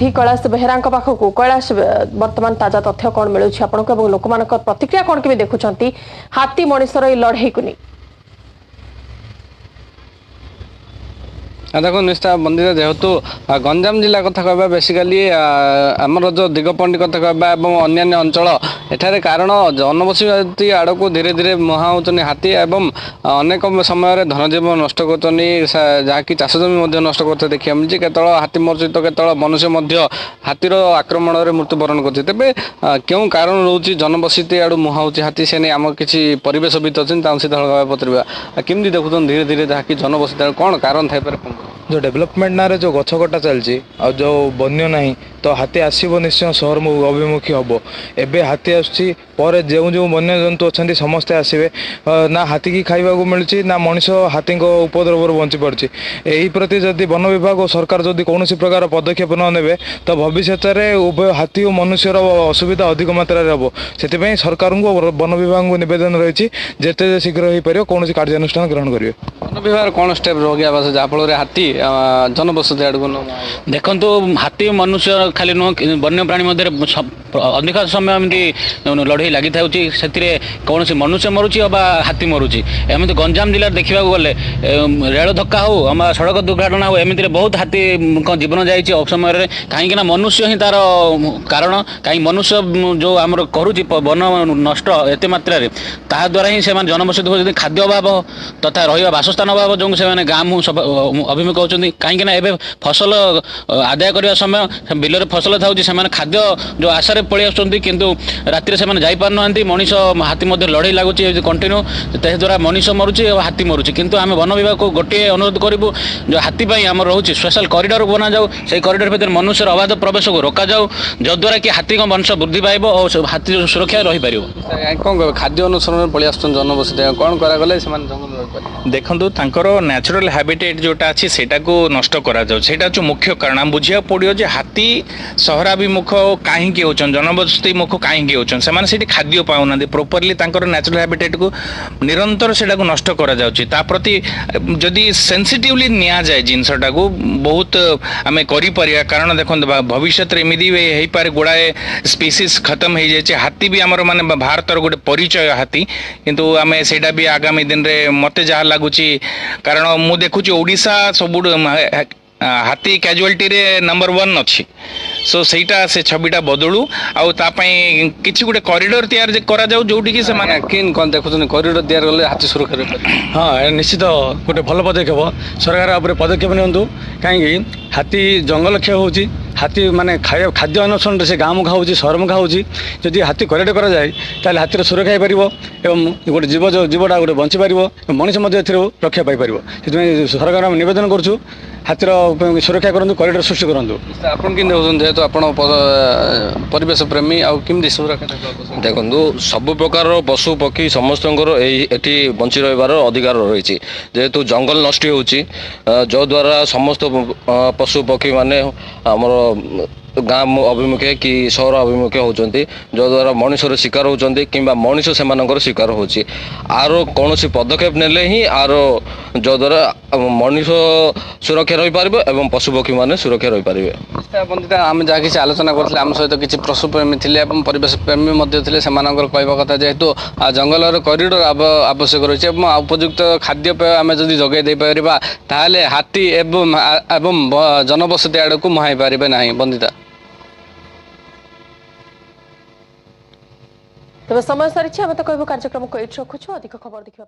प्रतिनिधि कैलाश बेहेरा पाखक कैलाश वर्तमान ताजा तथ्य कौन मिलूँ आपको लोक प्रतिक्रिया कौन के देखुं हाथी मनिषर लड़ई को नहीं देखो निश्चय बंदित जेहेतु गंजाम जिला कथा कहवा बेसिकाली आमर जो दिगपंडी कथा कहवा अन्य अंचल एठारे कारण जनबसती आड़ को धीरे धीरे मुहाउन हाथी एवं अनेक समय धनजीव नष्ट कर जहाँकि चाष जमी नष्ट करते देखा मिली केतल हाथी मरुची तो केतल मनुष्य हाथीर आक्रमण में मृत्युवरण करते तेज क्यों कारण रोचे जनबसती आड़ मुहाउची हाथी से नहीं आम किसी परिवेशविद अच्छे सीधा पचरवा केमती देखुन धीरे धीरे जहाँकि जनबसती कौन कारण थाईपे जो डेवलपमेंट ना जो गछ कटा चलती और जो बन्य नहीं तो हाथी आसब निश्चय सहर अभिमुखी हम एवं हाथी आसुच्ची जो जो वन्य जंतु अच्छा समस्ते आसवे ना हाथी की खाइबा मिलूँ ना मनीष हाथी उपद्रव बंची पार्टी यही प्रति जदि वन विभाग और सरकार जदि कौन प्रकार पदक्षेप न ने तो भविष्य में उभय हाथी और मनुष्यर असुविधा अधिक मात्रा हम से सरकार को वन विभाग को नवेदन रही जिते शीघ्र हो पार कौन कार्यानुष्ठान ग्रहण करेंगे वन विभाग कौन स्टेप रहा जहाँफल हाथी जनबसती आड़ देखो हाथी मनुष्य खाली नुह वन्य प्राणी मध्य अधिक समय एमती लड़ई लगी था कौन मनुष्य मरुची हाथी मरुची एमती गंजाम जिले देखा गले रेल धक्का हो आम सड़क दुर्घटना हो एमती बहुत हाथी जीवन जाइए समय कहीं मनुष्य ही तार कारण कहीं मनुष्य जो आम करुच्ची वन नष्ट एत मात्रा ताद्वारा ही से जनबसती हो खाद्य अभाव तथा रहा बासस्थान अभाव जो से गाँ अभिमुख होती कहीं फसल आदाय करने समय बिलर फसल था खाद्य जो आशार पलि आसुँच किंतु राति से जापार ना मनीष हाथी मध्य लड़ई लगुच कंटिन्यू द्वारा मनीष मरुची और हाथी मरुची किंतु आम वन विभाग को गोटे अनुरोध करूँ जो हाथी आम रोचे स्पेशल कॉरिडोर बना जाऊ से कॉरिडोर भीतर मनुष्य अबाध प्रवेश को रोक जाऊ जद्वारा कि हाथी वंश वृद्धि पाइब और हाथी सुरक्षा रही पार कौन खाद्य अनुसरण पलि आस जनबसती कौन करागले देखो न्याचुरल हैबिटेट जोटा अच्छी सेटा को नष्ट करा जाऊ सेटा जो मुख्य कारण बुझा पड़ो जे हाथी सहराभिमुख कहीं होचन जनबसती मुख कहीं होचन से खाद्य पाऊना प्रॉपर्ली न्याचुरल हैबिटेट को निरंतर सेटा को नष्ट करा जाउची ता प्रति जदि सेंसिटिवली निया जाए जिनसटा को बहुत आम करिपारिया कारण देखो भविष्य एमती हो पारे गुड़ाए स्पीसीज खत्म हो जाए हाथी भी आमर माने भारतर गोटे परिचय हाथी किंतु आम सेटा भी आगामी दिन रे मते जहाँ लगुच कारण मु देखुची ओडिशा सब हाथी कैजुअलिटी रे नंबर 1 अच्छी सो सेटा से छविटा बदलू आपाई किसी गोटे कॉरिडोर तैयार करा जाऊ जोटी कि से माने किन कौन देखुन कॉरिडोर तैयार कले हाथी सुरक्षा हाँ निश्चित गोटे भल पदक्षेप सरकार पदक्षेप नियंतु कहीं हाथी जंगल क्षय होची हाथी माने खाद्य अन्वेषण से गाँव खाऊँ सहर में खाऊँ जदि हाथी कॉरिडोर करा जाए ताले हाथीर सुरक्षा हो एवं गोटे जीवटा गोटे बंची पार मनीष रक्षा पाई से सरकार आम नवेदन करूँ हाथीर सुरक्षा करूँ कॉरिडोर सृष्टि करूँ आपन कि जेहेतु आप परिवेश प्रेमी आमती सुरक्षा देखो सब प्रकार पशु पक्षी समस्त ये बंची रही अधिकार रही जेहेतु जंगल नष्ट हो द्वारा समस्त पशु पक्षी माने आमर गाँ अभिमुखे कि सहर अभिमुखे होती जो द्वारा मनुष्यर शिकार होती कि मनुष्य से शिकार होची आर कौन पदक्षेप नेले ही आर जो द्वारा मनुष्य सुरक्षा रही पार एवं पशु पक्षी मैंने सुरक्षा रही पारे बंदिता आम जहाँ किसी आलोचना करते आम सहित किसी पशुप्रेमी थे परिवेश प्रेमी थे कहवा कथा जेहेतु जंगल कॉरिडोर आवश्यक रही उपयुक्त खाद्यपेय आम जब जगै दे पारिबा ताहले हाथी एवं जनबसती आड़ को मुहाई पारे ना बंदिता तेज समय सारी आम तो कहूँ कार्यक्रम को ये रखुच्छू अधिक खबर देखा।